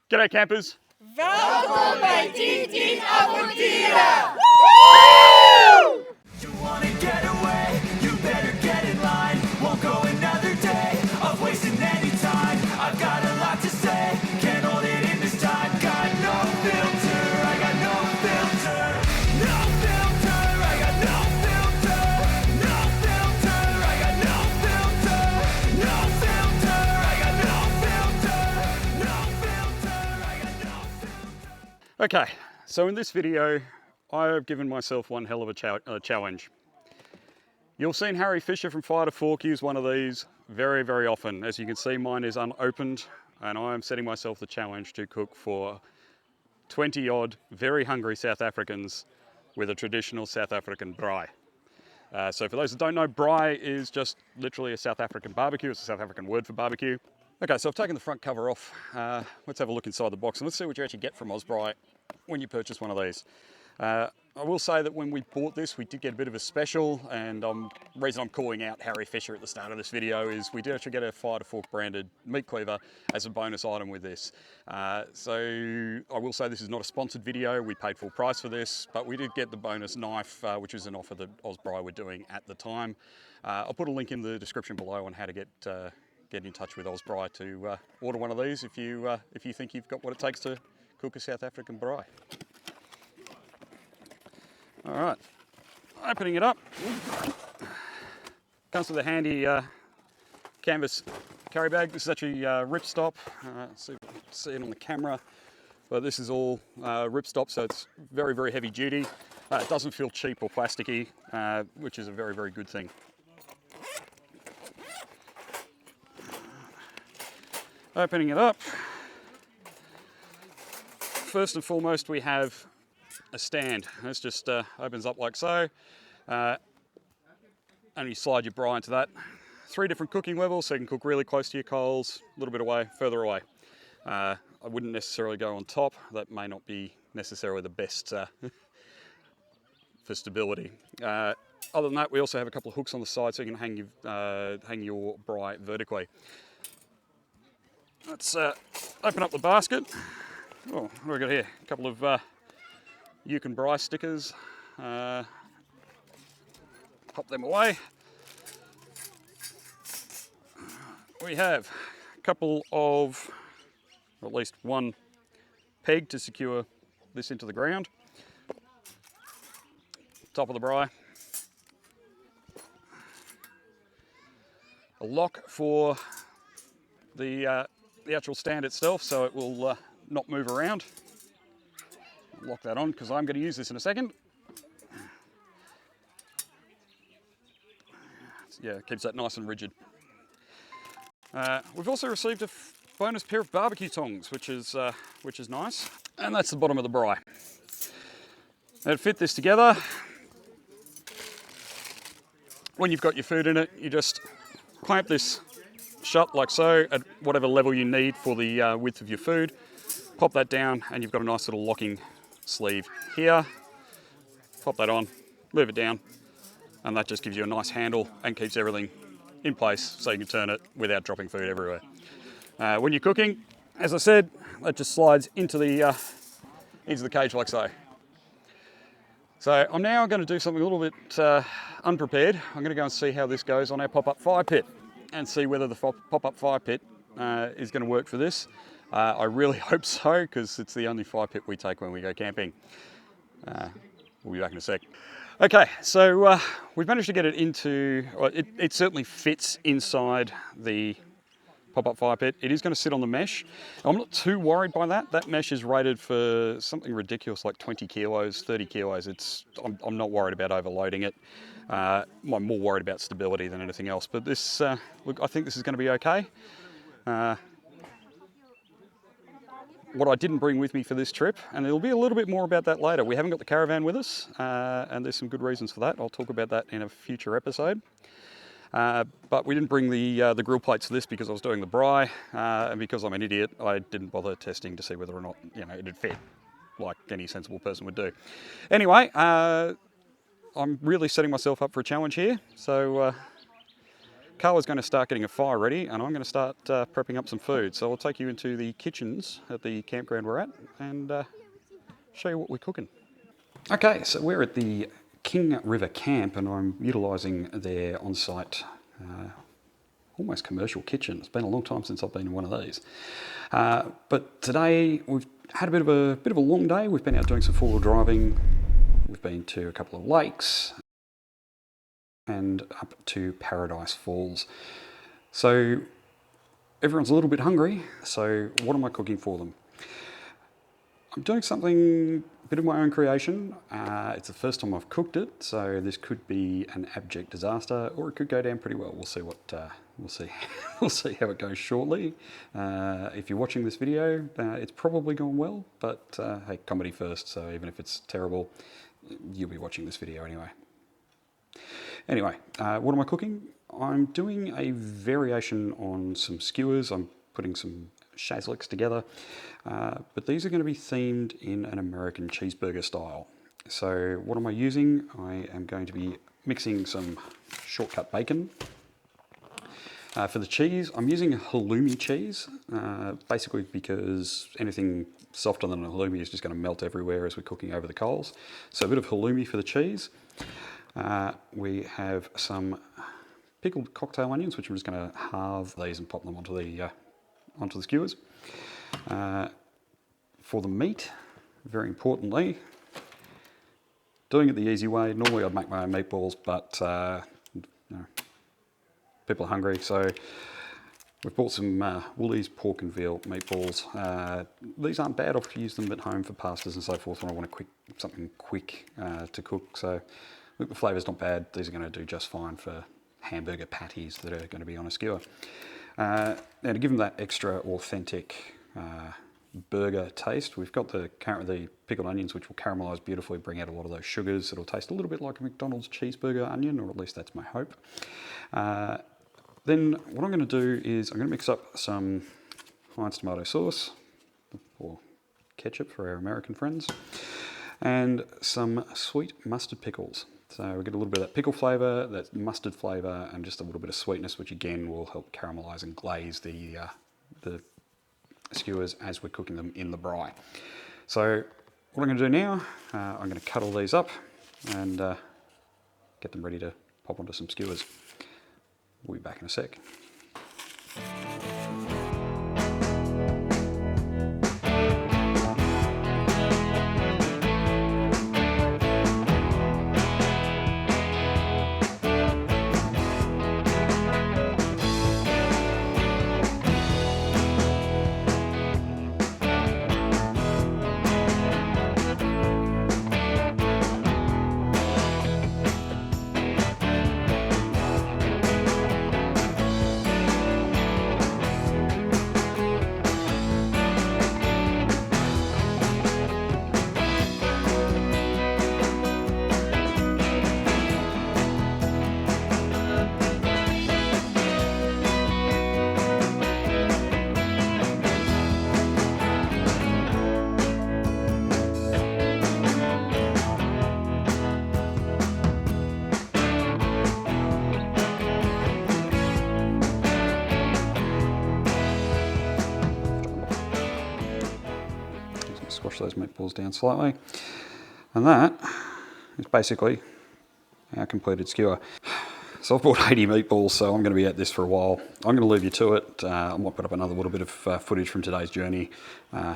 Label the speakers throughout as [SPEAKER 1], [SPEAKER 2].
[SPEAKER 1] G'day campers.
[SPEAKER 2] Welkom bij 10 avonturen!
[SPEAKER 3] You wanna get away, you better get in line. Won't go another day of wasting any time. I've got a lot to say, can't hold it in this time. Got no filter, I got no filter. No filter, I got no filter. No filter, I got no filter. No filter, I got no filter. No filter, I got no filter.
[SPEAKER 1] Okay, so in this video, I have given myself one hell of a challenge. You'll seen Harry Fisher from Fire to Fork use one of these very, very often. As you can see, mine is unopened, and I am setting myself the challenge to cook for 20 odd, very hungry South Africans with a traditional South African braai. So for those that don't know, braai is just literally a South African barbecue. It's a South African word for barbecue. Okay, so I've taken the front cover off. Let's have a look inside the box and let's see what you actually get from Osbraai when you purchase one of these. I will say that when we bought this, we did get a bit of a special, and the reason I'm calling out Harry Fisher at the start of this video is we did actually get a Fire to Fork branded meat cleaver as a bonus item with this. So I will say this is not a sponsored video. We paid full price for this, but we did get the bonus knife, which was an offer that Osbraai were doing at the time. I'll put a link in the description below on how to get in touch with Osbraai to order one of these if you think you've got what it takes to cook a South African braai. All right, opening it up. Comes with a handy canvas carry bag. This is actually ripstop. See it on the camera, but this is all ripstop, so it's very, very heavy duty. It doesn't feel cheap or plasticky, which is a very, very good thing. Opening it up. First and foremost, we have a stand. This just opens up like so, and you slide your braai into that. 3 different cooking levels, so you can cook really close to your coals, a little bit away, further away. I wouldn't necessarily go on top. That may not be necessarily the best for stability. Other than that, we also have a couple of hooks on the side so you can hang your braai vertically. Let's open up the basket. Oh, what have we got here? A couple of You Can Braai stickers. Pop them away. We have a couple of, or at least one peg to secure this into the ground. Top of the braai. A lock for the actual stand itself, so it will not move around. Lock that on because I'm going to use this in a second. Yeah, it keeps that nice and rigid. We've also received a bonus pair of barbecue tongs, which is nice. And that's the bottom of the braai. Now to fit this together, when you've got your food in it, you just clamp this shut like so at whatever level you need for the width of your food. Pop that down and you've got a nice little locking sleeve here. Pop that on, move it down, and that just gives you a nice handle and keeps everything in place so you can turn it without dropping food everywhere. When you're cooking, as I said, that just slides into the cage like so. So I'm now going to do something a little bit unprepared. I'm going to go and see how this goes on our pop-up fire pit and see whether the pop-up fire pit is going to work for this. I really hope so, because it's the only fire pit we take when we go camping. We'll be back in a sec. Okay, so we've managed to get it into, well, it certainly fits inside the pop-up fire pit. It is going to sit on the mesh. I'm not too worried by that. That mesh is rated for something ridiculous like 20 kilos, 30 kilos. I'm not worried about overloading it. I'm more worried about stability than anything else. But this, look, I think this is going to be okay. What I didn't bring with me for this trip, and there'll be a little bit more about that later. We haven't got the caravan with us, and there's some good reasons for that. I'll talk about that in a future episode. But we didn't bring the grill plates for this because I was doing the braai, and because I'm an idiot, I didn't bother testing to see whether or not it'd fit like any sensible person would do. Anyway, I'm really setting myself up for a challenge here. So Carla's going to start getting a fire ready, and I'm going to start prepping up some food. So I'll take you into the kitchens at the campground we're at and show you what we're cooking. Okay, so we're at the King River Camp, and I'm utilising their on-site almost commercial kitchen. It's been a long time since I've been in one of these. But today we've had a bit of a long day. We've been out doing some four-wheel driving. We've been to a couple of lakes and up to Paradise Falls. So everyone's a little bit hungry. So what am I cooking for them? I'm doing something a bit of my own creation. It's the first time I've cooked it, so this could be an abject disaster, or it could go down pretty well. We'll see what we'll see. We'll see how it goes shortly. If you're watching this video, it's probably gone well, but hey, comedy first. So even if it's terrible, you'll be watching this video anyway. Anyway, what am I cooking? I'm doing a variation on some skewers. I'm putting some shazliks together, but these are going to be themed in an American cheeseburger style. So what am I using? I am going to be mixing some shortcut bacon. For the cheese, I'm using halloumi cheese, basically because anything softer than a halloumi is just going to melt everywhere as we're cooking over the coals. So a bit of halloumi for the cheese. We have some pickled cocktail onions, which I'm just going to halve these and pop them onto the skewers. For the meat, very importantly, doing it the easy way. Normally I'd make my own meatballs, but you know, people are hungry, so we've bought some Woolies pork and veal meatballs. These aren't bad. I've used them at home for pastas and so forth when I want something quick to cook. So look, the flavour's not bad. These are going to do just fine for hamburger patties that are going to be on a skewer. Now to give them that extra authentic burger taste, we've got the pickled onions, which will caramelise beautifully, bring out a lot of those sugars. It'll taste a little bit like a McDonald's cheeseburger onion, or at least that's my hope. Then what I'm going to do is I'm going to mix up some Heinz tomato sauce, or ketchup for our American friends, and some sweet mustard pickles. So we get a little bit of that pickle flavour, that mustard flavour, and just a little bit of sweetness, which again will help caramelise and glaze the skewers as we're cooking them in the braai. So what I'm going to do now, I'm going to cut all these up and get them ready to pop onto some skewers. We'll be back in a sec. Squash those meatballs down slightly, and that is basically our completed skewer. So I've bought 80 meatballs, so I'm going to be at this for a while. I'm going to leave you to it. I might put up another little bit of footage from today's journey.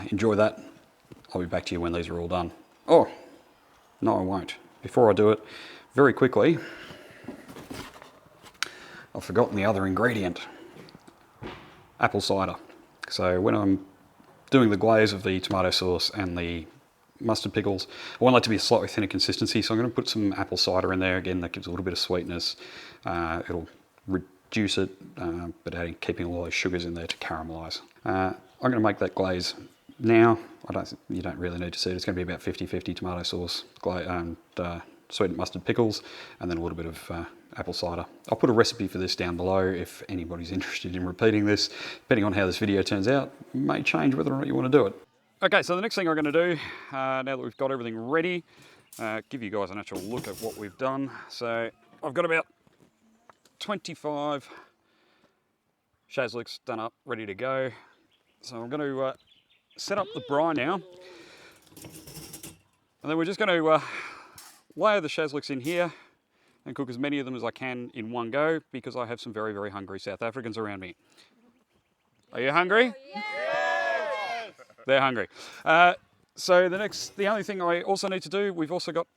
[SPEAKER 1] Enjoy that. I'll be back to you when these are all done. Oh, no I won't. Before I do it, very quickly, I've forgotten the other ingredient. Apple cider. So when I'm doing the glaze of the tomato sauce and the mustard pickles, I want that to be a slightly thinner consistency, so I'm going to put some apple cider in there. Again, that gives a little bit of sweetness. It'll reduce it, but keeping all those sugars in there to caramelise. I'm going to make that glaze now. You don't really need to see it. It's going to be about 50-50 tomato sauce and sweet mustard pickles, and then a little bit of apple cider. I'll put a recipe for this down below if anybody's interested in repeating this. Depending on how this video turns out, it may change whether or not you want to do it. Okay, so the next thing I'm going to do, now that we've got everything ready, give you guys an actual look at what we've done. So I've got about 25 shazlik's done up, ready to go. So I'm going to set up the braai now. And then we're just going to layer the shazliks in here and cook as many of them as I can in one go because I have some very, very hungry South Africans around me. Are you hungry? Yes! They're hungry. So the only thing I also need to do, we've also got,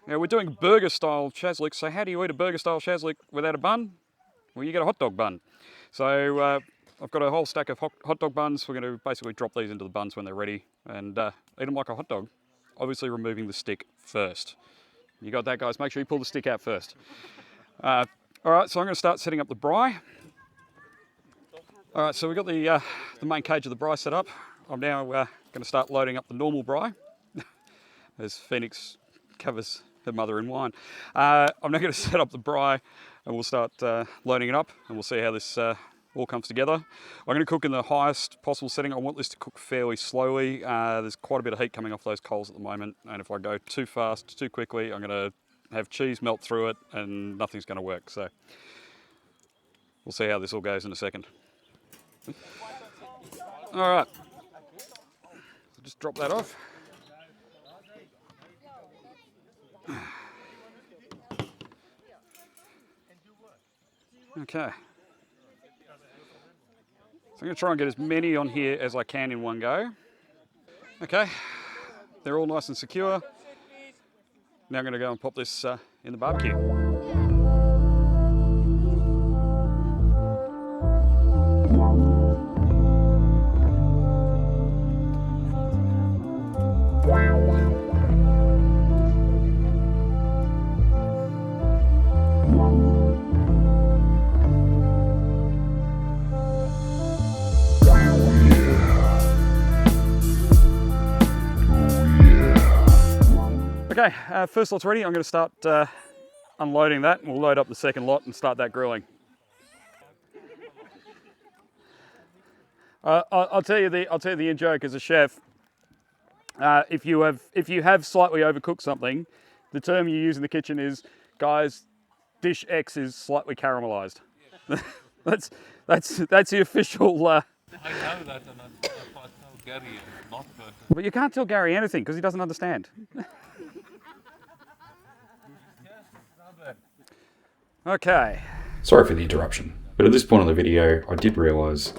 [SPEAKER 1] we're doing burger style shazlik. So how do you eat a burger style shazlik without a bun? Well, you get a hot dog bun. So I've got a whole stack of hot dog buns. We're going to basically drop these into the buns when they're ready and eat them like a hot dog. Obviously removing the stick first. You got that, guys? Make sure you pull the stick out first. All right, so I'm going to start setting up the braai. All right, so we've got the main cage of the braai set up. I'm now going to start loading up the normal braai as Phoenix covers her mother in wine. I'm now going to set up the braai and we'll start loading it up and we'll see how this all comes together. I'm going to cook in the highest possible setting. I want this to cook fairly slowly. There's quite a bit of heat coming off those coals at the moment, and if I go too fast, too quickly, I'm going to have cheese melt through it and nothing's going to work. So we'll see how this all goes in a second. All right, just drop that off. Okay. So I'm going to try and get as many on here as I can in one go. Okay, they're all nice and secure. Now I'm going to go and pop this in the barbecue. Okay, first lot's ready. I'm going to start unloading that and we'll load up the second lot and start that grilling. I'll tell you the in joke as a chef. If you have slightly overcooked something, the term you use in the kitchen is, guys, dish X is slightly caramelized. that's the official.
[SPEAKER 4] I know that, and I tell Gary it's not good.
[SPEAKER 1] But you can't tell Gary anything because he doesn't understand. Okay.
[SPEAKER 5] Sorry for the interruption, but at this point in the video, I did realise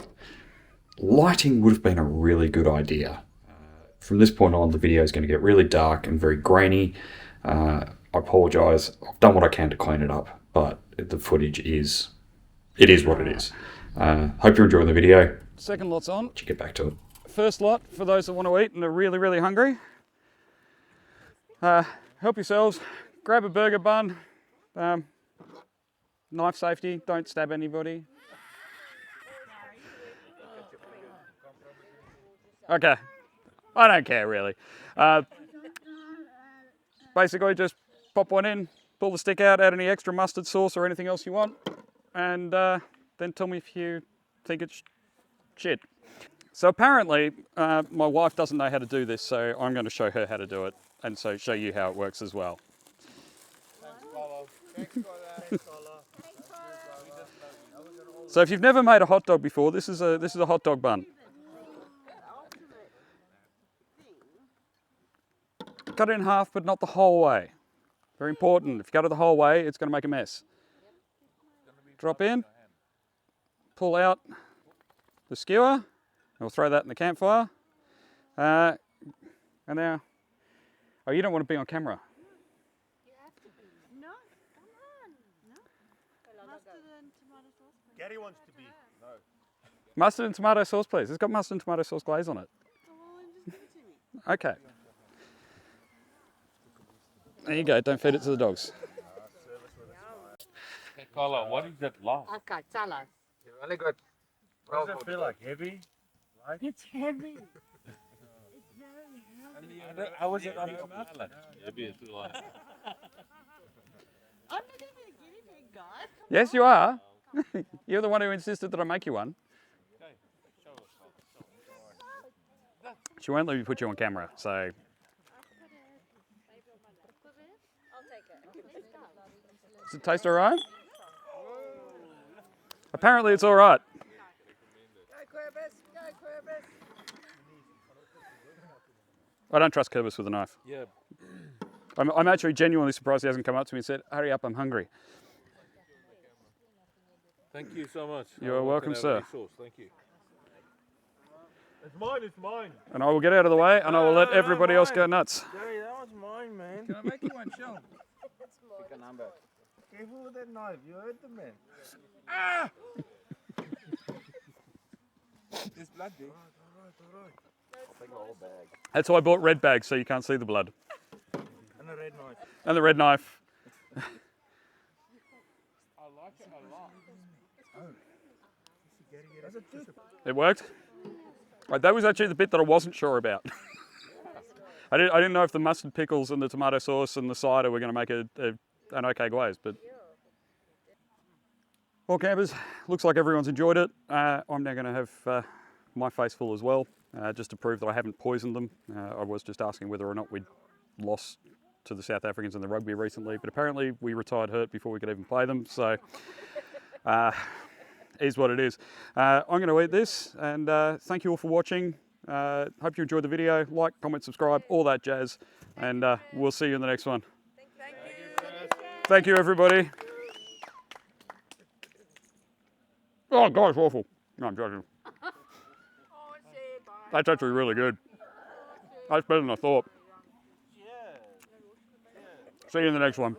[SPEAKER 5] lighting would have been a really good idea. From this point on, the video is going to get really dark and very grainy. I apologise. I've done what I can to clean it up, but the footage is what it is. Hope you're enjoying the video.
[SPEAKER 1] Second lot's on.
[SPEAKER 5] Let's get back to it.
[SPEAKER 1] First lot, for those that want to eat and are really, really hungry, help yourselves. Grab a burger bun. Knife safety, don't stab anybody. Okay, I don't care really. Basically just pop one in, pull the stick out, add any extra mustard sauce or anything else you want, and then tell me if you think it's shit. So apparently my wife doesn't know how to do this, so I'm going to show her how to do it and so show you how it works as well. So if you've never made a hot dog before, this is a hot dog bun. Cut it in half, but not the whole way. Very important. If you cut it the whole way, it's going to make a mess. Drop in, pull out the skewer, and we'll throw that in the campfire. And now, oh, you don't want to be on camera.
[SPEAKER 6] No, come on. No. Mustard and tomato sauce.
[SPEAKER 7] Gary wants to be. No.
[SPEAKER 1] Mustard and tomato sauce, please. It's got mustard and tomato sauce glaze on it.
[SPEAKER 6] Come on, just give it to me.
[SPEAKER 1] Okay. There you go. Don't feed it to the dogs.
[SPEAKER 4] Hey Carla, what is that laugh?
[SPEAKER 6] Okay, tell us.
[SPEAKER 7] Really good. Does it feel like heavy?
[SPEAKER 6] It's heavy. It's very heavy.
[SPEAKER 4] How was it on your palate? Maybe it's like.
[SPEAKER 6] I'm not going to be a guinea pig, guys.
[SPEAKER 1] Yes, you are. You're the one who insisted that I make you one. She won't let me put you on camera, so. Does it taste all right? Apparently it's all right. I don't trust Kerbis with a knife.
[SPEAKER 4] Yeah.
[SPEAKER 1] I'm actually genuinely surprised he hasn't come up to me and said, hurry up, I'm hungry.
[SPEAKER 4] Thank you so much.
[SPEAKER 1] You are welcome, sir.
[SPEAKER 4] Sauce. Thank you.
[SPEAKER 7] It's mine, it's mine.
[SPEAKER 1] And I will get out of the way and I will let everybody else go nuts.
[SPEAKER 7] Jerry, that was mine, man.
[SPEAKER 8] Can I make you one, Sean?
[SPEAKER 7] Pick a number. Careful with that knife, you hurt the man.
[SPEAKER 8] There's blood there.
[SPEAKER 7] Alright. I'll take a whole bag.
[SPEAKER 1] That's why I bought red bags so you can't see the blood.
[SPEAKER 7] And a red knife.
[SPEAKER 1] And the red knife.
[SPEAKER 8] I like it a lot.
[SPEAKER 7] That's a tooth.
[SPEAKER 1] It worked? Right, that was actually the bit that I wasn't sure about. I didn't know if the mustard pickles and the tomato sauce and the cider were going to make an okay glaze, but... Well, campers, looks like everyone's enjoyed it. I'm now going to have my face full as well, just to prove that I haven't poisoned them. I was just asking whether or not we'd lost to the South Africans in the rugby recently, but apparently we retired hurt before we could even play them, so is what it is. I'm going to eat this, and thank you all for watching. Hope you enjoyed the video. Like, comment, subscribe, all that jazz, and we'll see you in the next one. Thank you, everybody. Oh, God, it's awful. No, I'm joking. That's actually really good. That's better than I thought. See you in the next one.